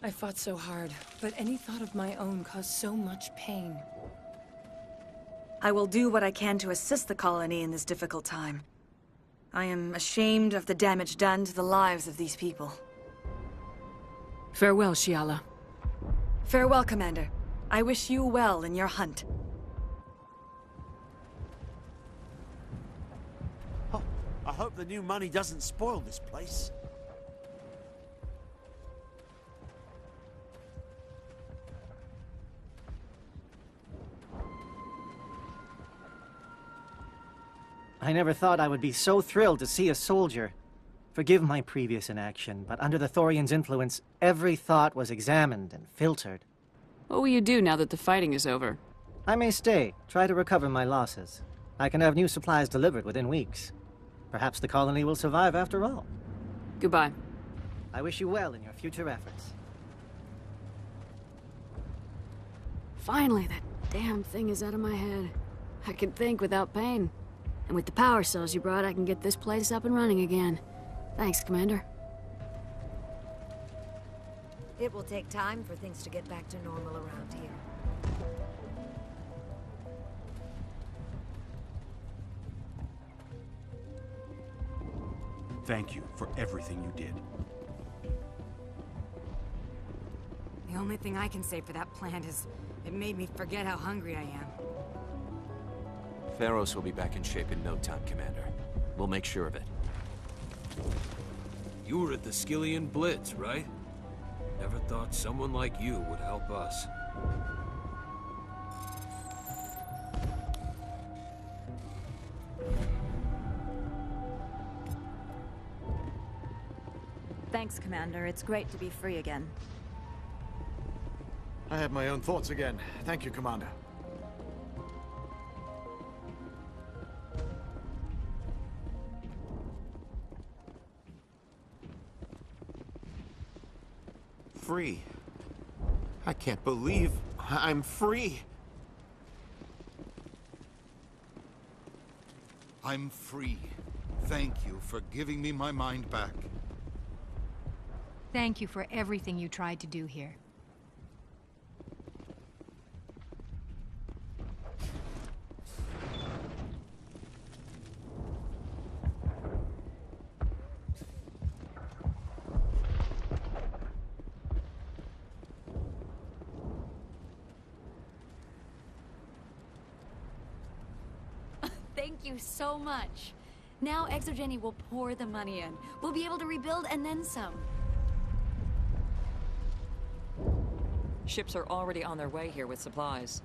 I fought so hard, but any thought of my own caused so much pain. I will do what I can to assist the colony in this difficult time. I am ashamed of the damage done to the lives of these people. Farewell, Shiala. Farewell, Commander. I wish you well in your hunt. Oh, I hope the new money doesn't spoil this place. I never thought I would be so thrilled to see a soldier. Forgive my previous inaction, but under the Thorian's influence, every thought was examined and filtered. What will you do now that the fighting is over? I may stay, try to recover my losses. I can have new supplies delivered within weeks. Perhaps the colony will survive after all. Goodbye. I wish you well in your future efforts. Finally, that damn thing is out of my head. I can think without pain. And with the power cells you brought, I can get this place up and running again. Thanks, Commander. It will take time for things to get back to normal around here. Thank you for everything you did. The only thing I can say for that plant is it made me forget how hungry I am. Pharos will be back in shape in no time, Commander. We'll make sure of it. You were at the Skillian Blitz, right? Never thought someone like you would help us. Thanks, Commander. It's great to be free again. I have my own thoughts again. Thank you, Commander. Free. I can't believe I'm free. I'm free. Thank you for giving me my mind back. Thank you for everything you tried to do here. Thank you so much. Now Exogeny will pour the money in. We'll be able to rebuild and then some. Ships are already on their way here with supplies.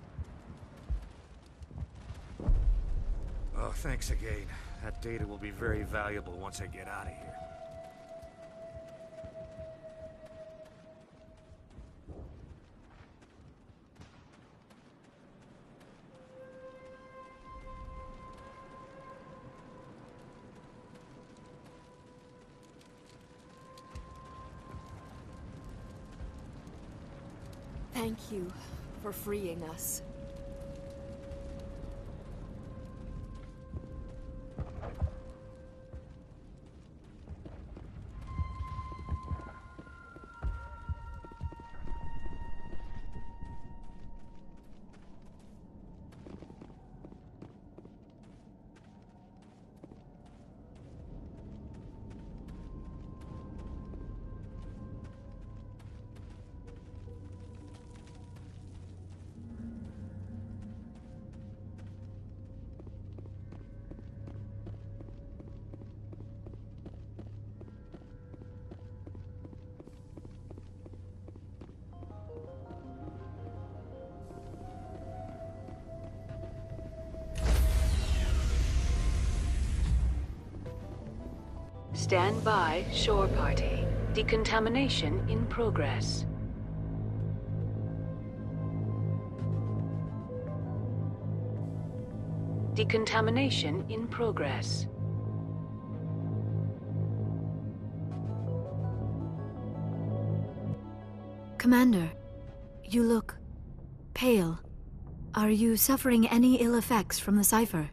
Oh, thanks again. That data will be very valuable once I get out of here. Thank you for freeing us. Stand by, shore party. Decontamination in progress. Decontamination in progress. Commander, you look pale. Are you suffering any ill effects from the cipher?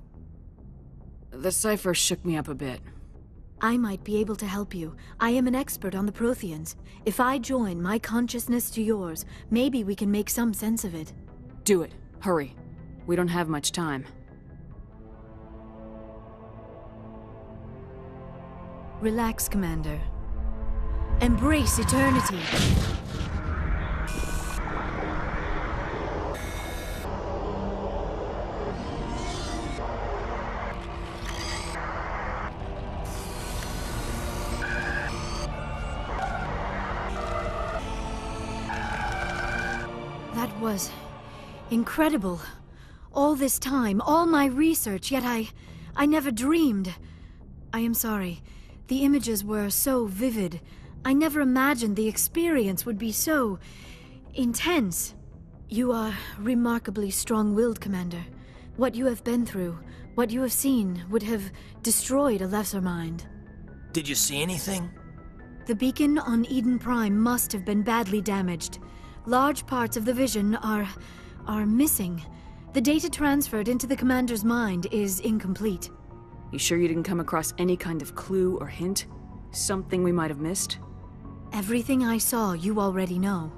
The cipher shook me up a bit. I might be able to help you. I am an expert on the Protheans. If I join my consciousness to yours, maybe we can make some sense of it. Do it. Hurry. We don't have much time. Relax, Commander. Embrace eternity. That was incredible. All this time, all my research, yet I never dreamed. I am sorry. The images were so vivid. I never imagined the experience would be so intense. You are remarkably strong-willed, Commander. What you have been through, what you have seen, would have destroyed a lesser mind. Did you see anything? The beacon on Eden Prime must have been badly damaged. Large parts of the vision are missing. The data transferred into the Commander's mind is incomplete. You sure you didn't come across any kind of clue or hint? Something we might have missed? Everything I saw, you already know.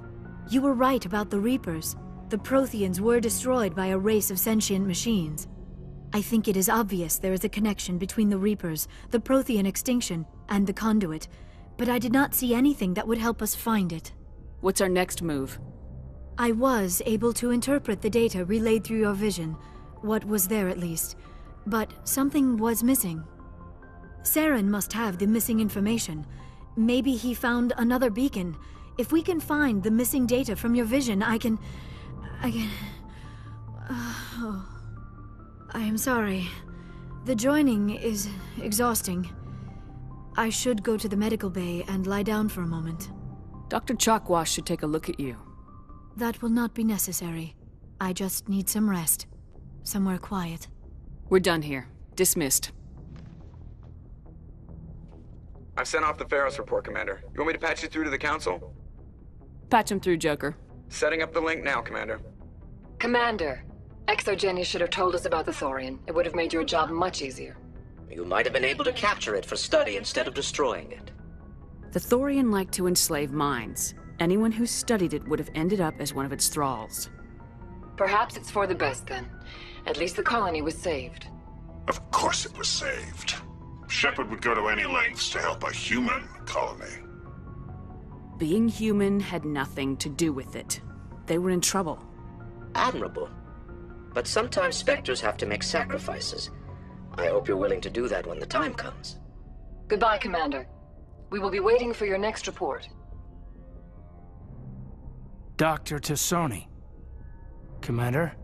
You were right about the Reapers. The Protheans were destroyed by a race of sentient machines. I think it is obvious there is a connection between the Reapers, the Prothean extinction, and the Conduit, but I did not see anything that would help us find it. What's our next move? I was able to interpret the data relayed through your vision, what was there at least, but something was missing. Saren must have the missing information. Maybe he found another beacon. If we can find the missing data from your vision, I can... Oh. I am sorry. The joining is exhausting. I should go to the medical bay and lie down for a moment. Dr. Chalkwash should take a look at you. That will not be necessary. I just need some rest. Somewhere quiet. We're done here. Dismissed. I've sent off the Pharos report, Commander. You want me to patch you through to the Council? Patch him through, Joker. Setting up the link now, Commander. Commander, Exogeny should have told us about the Thorian. It would have made your job much easier. You might have been able to capture it for study instead of destroying it. The Thorian liked to enslave minds. Anyone who studied it would have ended up as one of its thralls. Perhaps it's for the best, then. At least the colony was saved. Of course it was saved. Shepard would go to any lengths to help a human colony. Being human had nothing to do with it. They were in trouble. Admirable. But sometimes Spectres have to make sacrifices. I hope you're willing to do that when the time comes. Goodbye, Commander. We will be waiting for your next report. Dr. Tassoni. Commander,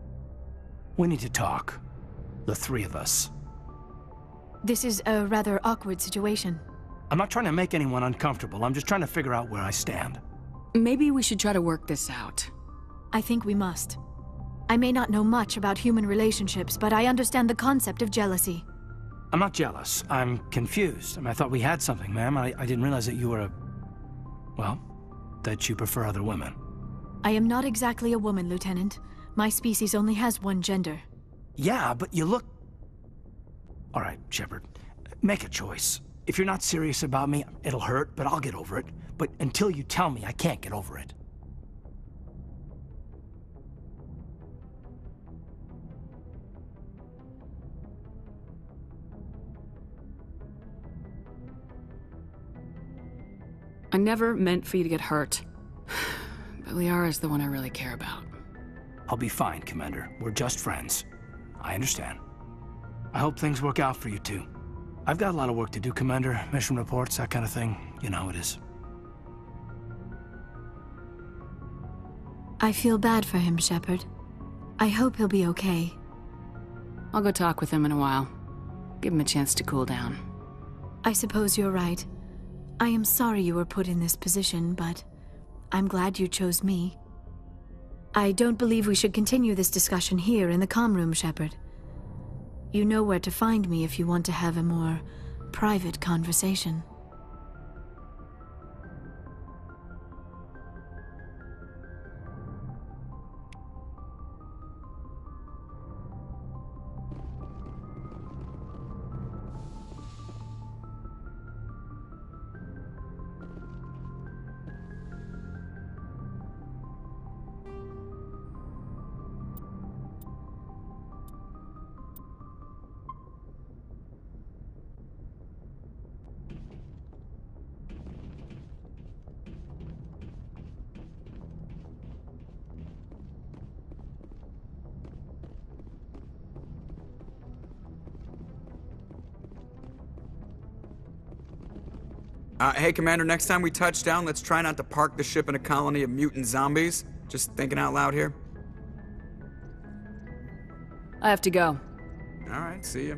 we need to talk. The three of us. This is a rather awkward situation. I'm not trying to make anyone uncomfortable. I'm just trying to figure out where I stand. Maybe we should try to work this out. I think we must. I may not know much about human relationships, but I understand the concept of jealousy. I'm not jealous. I'm confused. I thought we had something, ma'am. I didn't realize that you were a... well, that you prefer other women. I am not exactly a woman, Lieutenant. My species only has one gender. Yeah, but you look... All right, Shepard. Make a choice. If you're not serious about me, it'll hurt, but I'll get over it. But until you tell me, I can't get over it. I never meant for you to get hurt. But Liara's the one I really care about. I'll be fine, Commander. We're just friends. I understand. I hope things work out for you two. I've got a lot of work to do, Commander. Mission reports, that kind of thing. You know how it is. I feel bad for him, Shepard. I hope he'll be okay. I'll go talk with him in a while. Give him a chance to cool down. I suppose you're right. I am sorry you were put in this position, but I'm glad you chose me. I don't believe we should continue this discussion here in the comm room, Shepard. You know where to find me if you want to have a more private conversation. Hey, Commander, next time we touch down, let's try not to park the ship in a colony of mutant zombies. Just thinking out loud here. I have to go. Alright, see ya.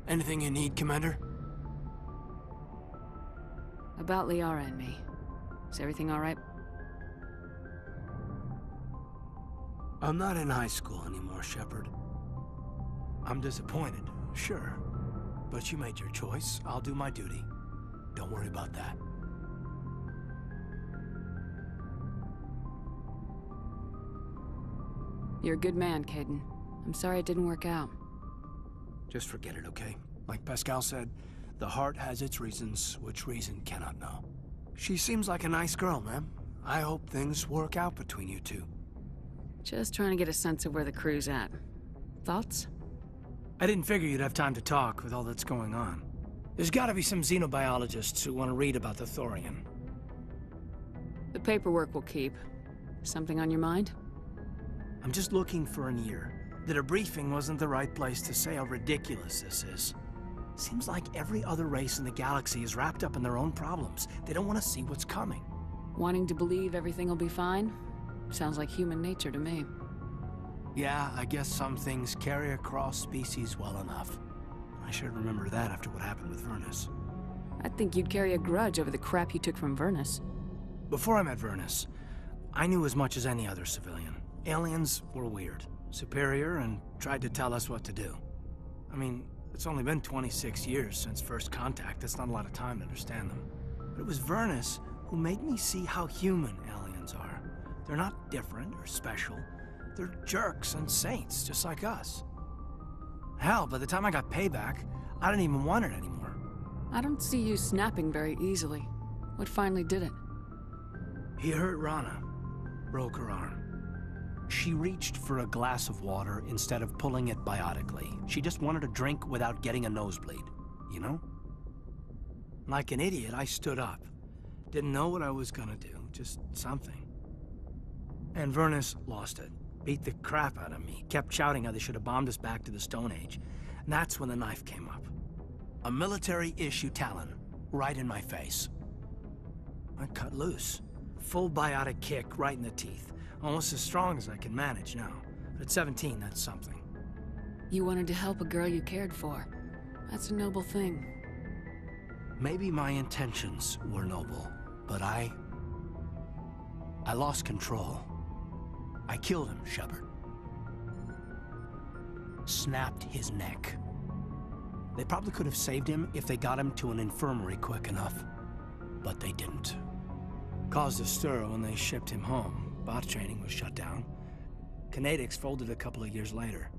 Anything you need, Commander? About Liara and me. Is everything all right? I'm not in high school anymore, Shepard. I'm disappointed, sure. But you made your choice. I'll do my duty. Don't worry about that. You're a good man, Caden. I'm sorry it didn't work out. Just forget it, okay? Like Pascal said, the heart has its reasons, which reason cannot know. She seems like a nice girl, man. I hope things work out between you two. Just trying to get a sense of where the crew's at. Thoughts? I didn't figure you'd have time to talk with all that's going on. There's gotta be some xenobiologists who want to read about the Thorian. The paperwork will keep. Something on your mind? I'm just looking for an ear. The debriefing wasn't the right place to say how ridiculous this is. Seems like every other race in the galaxy is wrapped up in their own problems. They don't want to see what's coming. Wanting to believe everything will be fine? Sounds like human nature to me. Yeah, I guess some things carry across species well enough. I should remember that after what happened with Vernus. I think you'd carry a grudge over the crap you took from Vernus. Before I met Vernus, I knew as much as any other civilian. Aliens were weird. Superior, and tried to tell us what to do. I mean, it's only been 26 years since first contact. That's not a lot of time to understand them. But it was Vernus who made me see how human aliens are. They're not different or special. They're jerks and saints, just like us. Hell, by the time I got payback, I didn't even want it anymore. I don't see you snapping very easily. What finally did it? He hurt Rana. Broke her arm. She reached for a glass of water instead of pulling it biotically. She just wanted a drink without getting a nosebleed, you know? Like an idiot, I stood up. Didn't know what I was gonna do, just something. And Vernus lost it. Beat the crap out of me. Kept shouting how they should have bombed us back to the Stone Age. And that's when the knife came up. A military-issue Talon, right in my face. I cut loose. Full biotic kick right in the teeth. Almost as strong as I can manage now. But at 17, that's something. You wanted to help a girl you cared for. That's a noble thing. Maybe my intentions were noble, but I lost control. I killed him, Shepard. Snapped his neck. They probably could have saved him if they got him to an infirmary quick enough. But they didn't. Caused a stir when they shipped him home. Bot training was shut down. Kinetics folded a couple of years later.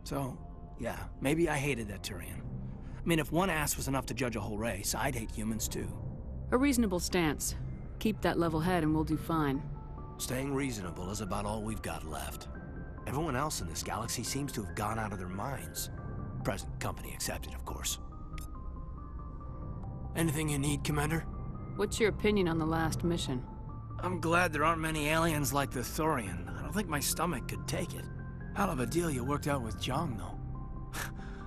So, yeah, maybe I hated that Turian. I mean, if one ass was enough to judge a whole race, I'd hate humans too. A reasonable stance. Keep that level head and we'll do fine. Staying reasonable is about all we've got left. Everyone else in this galaxy seems to have gone out of their minds. Present company accepted, of course. Anything you need, Commander? What's your opinion on the last mission? I'm glad there aren't many aliens like the Thorian. I don't think my stomach could take it. Hell of a deal you worked out with Jong, though.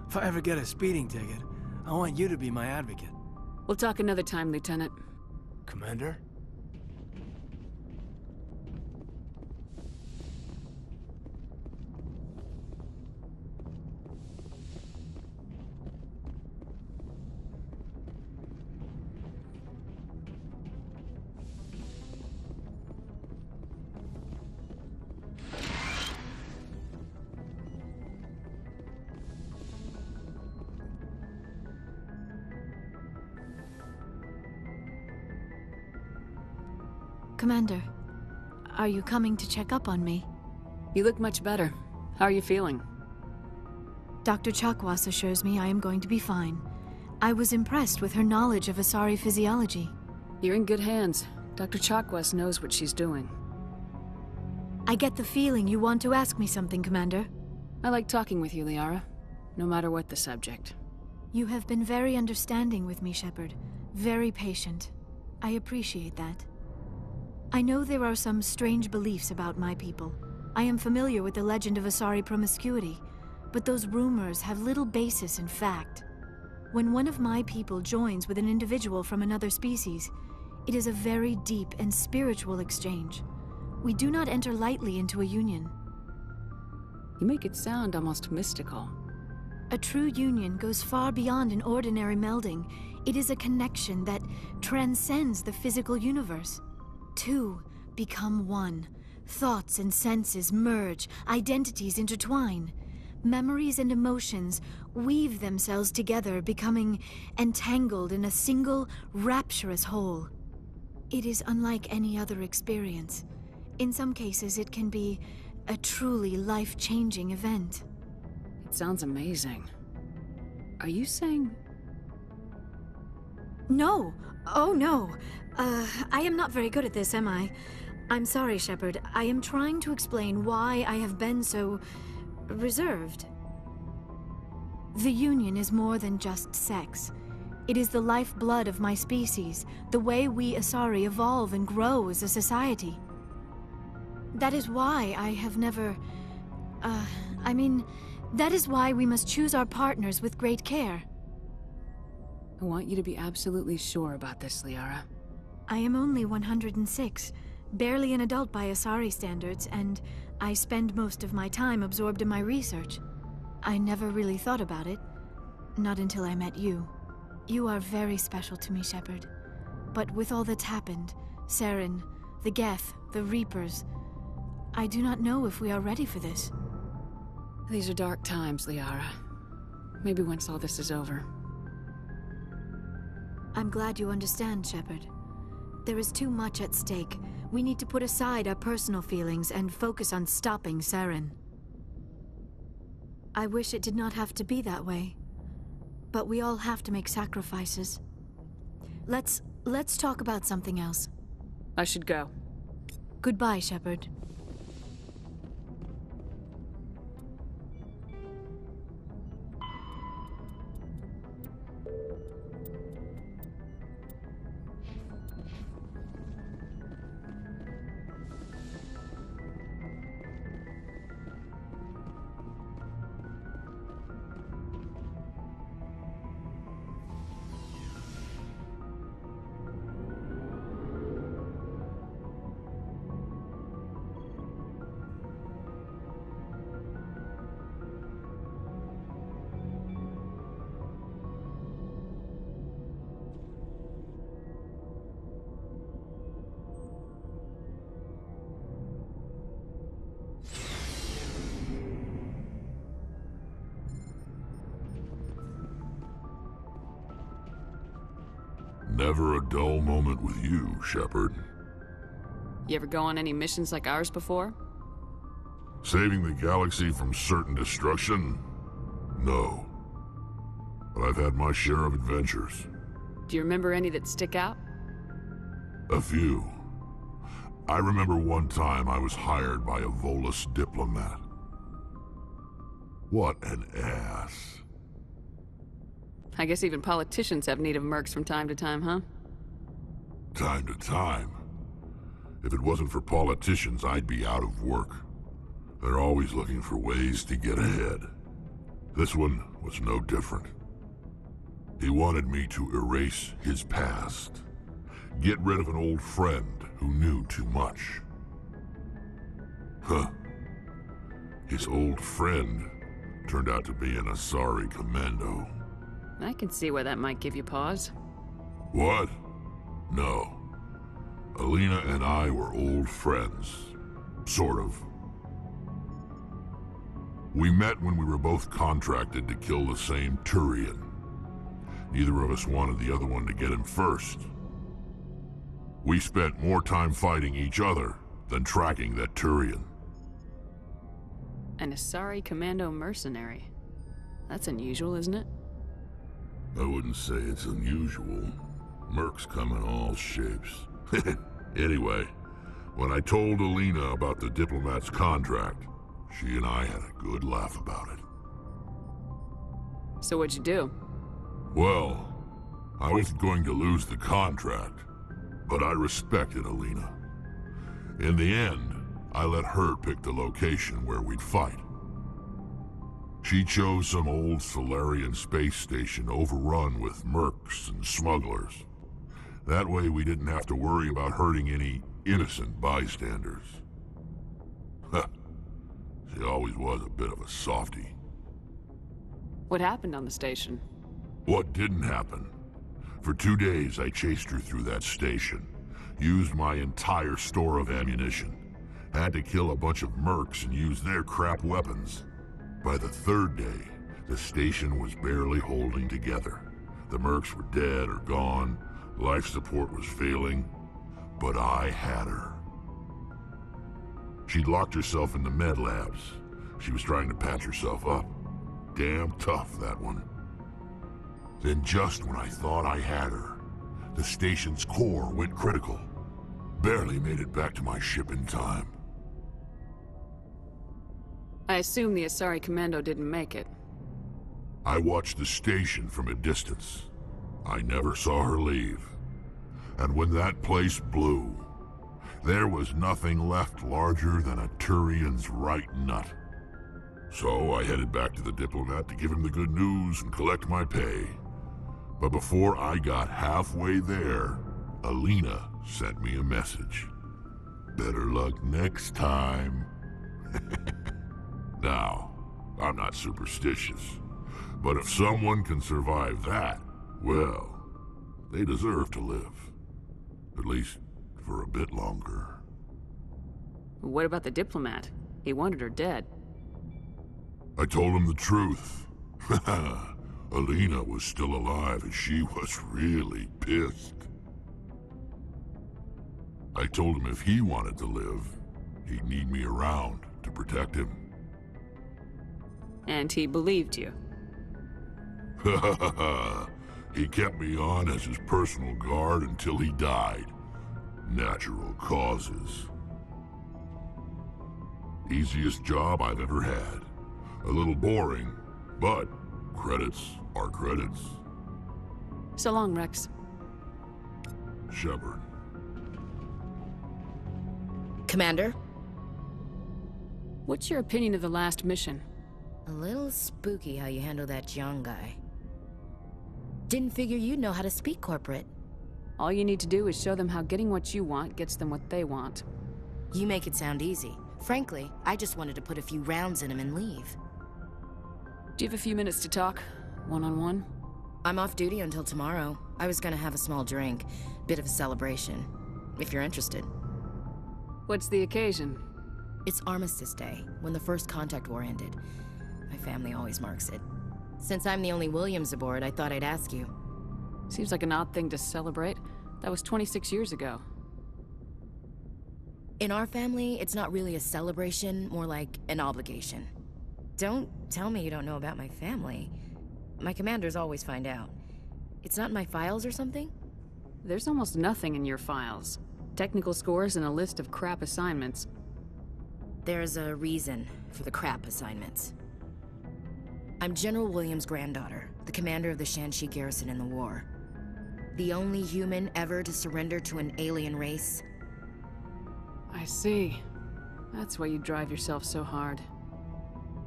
If I ever get a speeding ticket, I want you to be my advocate. We'll talk another time, Lieutenant. Commander? Commander, are you coming to check up on me? You look much better. How are you feeling? Dr. Chakwas assures me I am going to be fine. I was impressed with her knowledge of Asari physiology. You're in good hands. Dr. Chakwas knows what she's doing. I get the feeling you want to ask me something, Commander. I like talking with you, Liara. No matter what the subject. You have been very understanding with me, Shepard. Very patient. I appreciate that. I know there are some strange beliefs about my people. I am familiar with the legend of Asari promiscuity, but those rumors have little basis in fact. When one of my people joins with an individual from another species, it is a very deep and spiritual exchange. We do not enter lightly into a union. You make it sound almost mystical. A true union goes far beyond an ordinary melding. It is a connection that transcends the physical universe. Two become one. Thoughts and senses merge, identities intertwine. Memories and emotions weave themselves together, becoming entangled in a single, rapturous whole. It is unlike any other experience. In some cases, it can be a truly life-changing event. It sounds amazing. Are you saying... No! Oh, no! I am not very good at this, am I? I'm sorry, Shepard. I am trying to explain why I have been so... reserved. The Union is more than just sex. It is the lifeblood of my species, the way we Asari evolve and grow as a society. That is why I have never... that is why we must choose our partners with great care. I want you to be absolutely sure about this, Liara. I am only 106, barely an adult by Asari standards, and I spend most of my time absorbed in my research. I never really thought about it, not until I met you. You are very special to me, Shepard. But with all that's happened, Saren, the Geth, the Reapers, I do not know if we are ready for this. These are dark times, Liara. Maybe once all this is over. I'm glad you understand, Shepard. There is too much at stake. We need to put aside our personal feelings and focus on stopping Saren. I wish it did not have to be that way. But we all have to make sacrifices. Let's talk about something else. I should go. Goodbye, Shepard. Never a dull moment with you, Shepard. You ever go on any missions like ours before? Saving the galaxy from certain destruction? No. But I've had my share of adventures. Do you remember any that stick out? A few. I remember one time I was hired by a Volus diplomat. What an ass. I guess even politicians have need of mercs from time to time, huh? Time to time. If it wasn't for politicians, I'd be out of work. They're always looking for ways to get ahead. This one was no different. He wanted me to erase his past. Get rid of an old friend who knew too much. Huh. His old friend turned out to be an Asari commando. I can see why that might give you pause. What? No. Alina and I were old friends. Sort of. We met when we were both contracted to kill the same Turian. Neither of us wanted the other one to get him first. We spent more time fighting each other than tracking that Turian. An Asari commando mercenary. That's unusual, isn't it? I wouldn't say it's unusual. Mercs come in all shapes. Anyway, when I told Alina about the diplomat's contract, she and I had a good laugh about it. So what'd you do? Well, I wasn't going to lose the contract, but I respected Alina. In the end, I let her pick the location where we'd fight. She chose some old Solarian space station overrun with mercs and smugglers. That way we didn't have to worry about hurting any innocent bystanders. She always was a bit of a softie. What happened on the station? What didn't happen? For 2 days I chased her through that station, used my entire store of ammunition, had to kill a bunch of mercs and use their crap weapons. By the 3rd day, the station was barely holding together. The mercs were dead or gone, life support was failing, but I had her. She'd locked herself in the med labs. She was trying to patch herself up. Damn tough, that one. Then just when I thought I had her, the station's core went critical. Barely made it back to my ship in time. I assume the Asari Commando didn't make it. I watched the station from a distance. I never saw her leave. And when that place blew, there was nothing left larger than a Turian's right nut. So I headed back to the diplomat to give him the good news and collect my pay. But before I got halfway there, Alina sent me a message. Better luck next time. Now, I'm not superstitious, but if someone can survive that, well, they deserve to live. At least for a bit longer. What about the diplomat? He wanted her dead. I told him the truth. Alina was still alive and she was really pissed. I told him if he wanted to live, he'd need me around to protect him. And he believed you. He kept me on as his personal guard until he died. Natural causes. Easiest job I've ever had. A little boring, but credits are credits. So long, Rex. Shepard. Commander? What's your opinion of the last mission? A little spooky how you handle that young guy. Didn't figure you'd know how to speak corporate. All you need to do is show them how getting what you want gets them what they want. You make it sound easy. Frankly, I just wanted to put a few rounds in him and leave. Do you have a few minutes to talk? One-on-one? I'm off duty until tomorrow. I was gonna have a small drink. Bit of a celebration. If you're interested. What's the occasion? It's Armistice Day, when the first contact war ended. My family always marks it. Since I'm the only Williams aboard, I thought I'd ask you. Seems like an odd thing to celebrate. That was 26 years ago. In our family, it's not really a celebration, more like an obligation. Don't tell me you don't know about my family. My commanders always find out. It's not in my files or something? There's almost nothing in your files. Technical scores and a list of crap assignments. There's a reason for the crap assignments. I'm General Williams' granddaughter, the commander of the Shanxi garrison in the war. The only human ever to surrender to an alien race. I see. That's why you drive yourself so hard.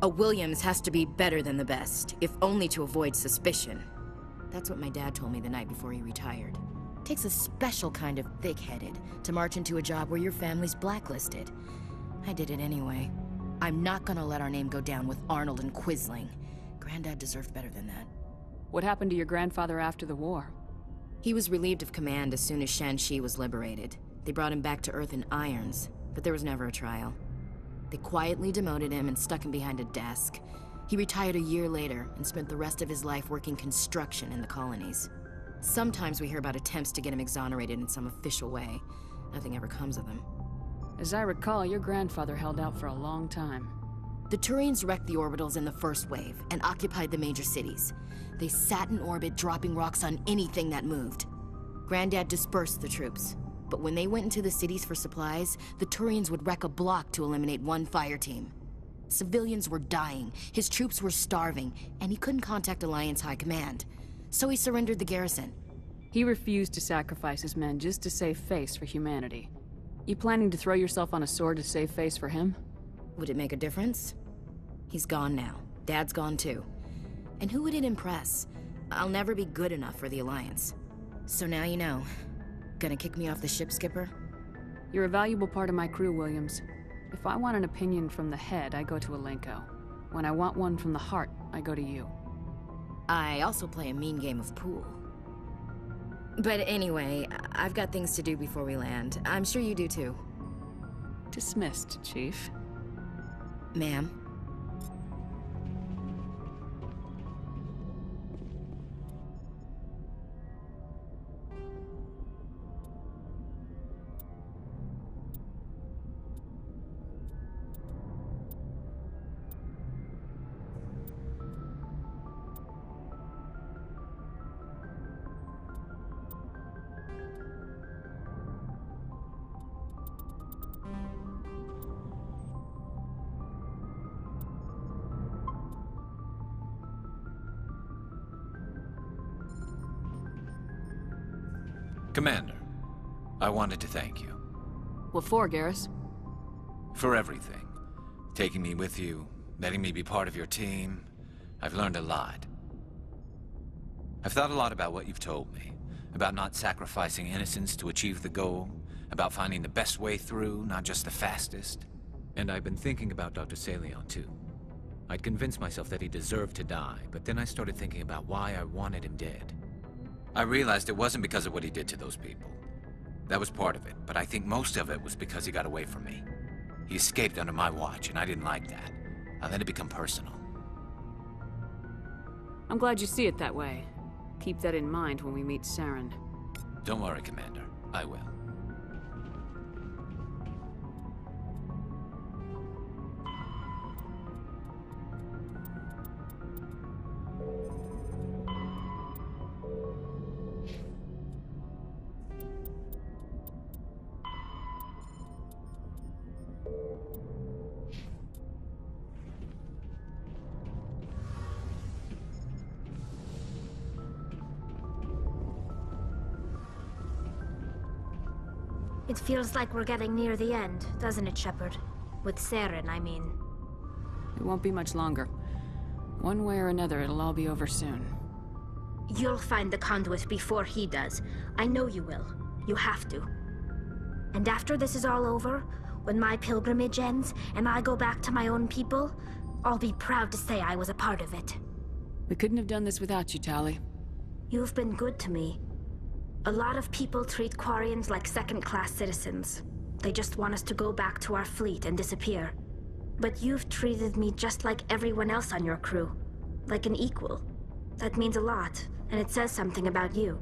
A Williams has to be better than the best, if only to avoid suspicion. That's what my dad told me the night before he retired. Takes a special kind of thick-headed to march into a job where your family's blacklisted. I did it anyway. I'm not gonna let our name go down with Arnold and Quisling. Granddad deserved better than that. What happened to your grandfather after the war? He was relieved of command as soon as Shanxi was liberated. They brought him back to Earth in irons, but there was never a trial. They quietly demoted him and stuck him behind a desk. He retired a year later and spent the rest of his life working construction in the colonies. Sometimes we hear about attempts to get him exonerated in some official way. Nothing ever comes of them. As I recall, your grandfather held out for a long time. The Turians wrecked the orbitals in the first wave and occupied the major cities. They sat in orbit, dropping rocks on anything that moved. Granddad dispersed the troops, but when they went into the cities for supplies, the Turians would wreck a block to eliminate one fire team. Civilians were dying, his troops were starving, and he couldn't contact Alliance High Command. So he surrendered the garrison. He refused to sacrifice his men just to save face for humanity. You planning to throw yourself on a sword to save face for him? Would it make a difference? He's gone now. Dad's gone too. And who would it impress? I'll never be good enough for the Alliance. So now you know. Gonna kick me off the ship, Skipper? You're a valuable part of my crew, Williams. If I want an opinion from the head, I go to Alenko. When I want one from the heart, I go to you. I also play a mean game of pool. But anyway, I've got things to do before we land. I'm sure you do too. Dismissed, Chief. Ma'am. Commander, I wanted to thank you. What for, Garrus? For everything. Taking me with you, letting me be part of your team. I've learned a lot. I've thought a lot about what you've told me. About not sacrificing innocence to achieve the goal. About finding the best way through, not just the fastest. And I've been thinking about Dr. Saleon, too. I'd convinced myself that he deserved to die, but then I started thinking about why I wanted him dead. I realized it wasn't because of what he did to those people. That was part of it, but I think most of it was because he got away from me. He escaped under my watch, and I didn't like that. I let it become personal. I'm glad you see it that way. Keep that in mind when we meet Saren. Don't worry, Commander. I will. It feels like we're getting near the end, doesn't it, Shepard? With Saren, I mean. It won't be much longer. One way or another, it'll all be over soon. You'll find the conduit before he does. I know you will. You have to. And after this is all over, when my pilgrimage ends, and I go back to my own people, I'll be proud to say I was a part of it. We couldn't have done this without you, Tali. You've been good to me. A lot of people treat Quarians like second-class citizens. They just want us to go back to our fleet and disappear. But you've treated me just like everyone else on your crew. Like an equal. That means a lot, and it says something about you.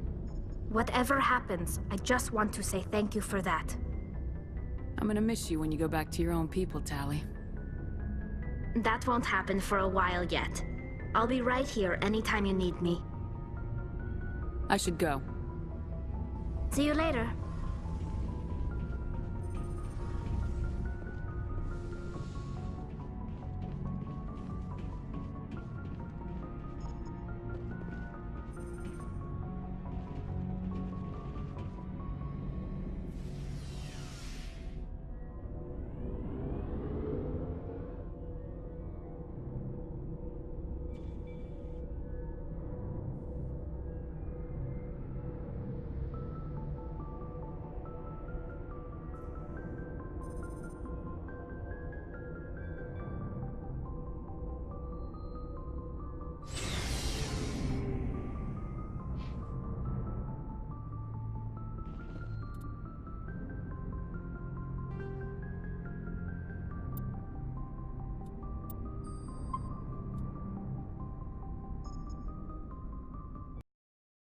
Whatever happens, I just want to say thank you for that. I'm gonna miss you when you go back to your own people, Tali. That won't happen for a while yet. I'll be right here anytime you need me. I should go. See you later.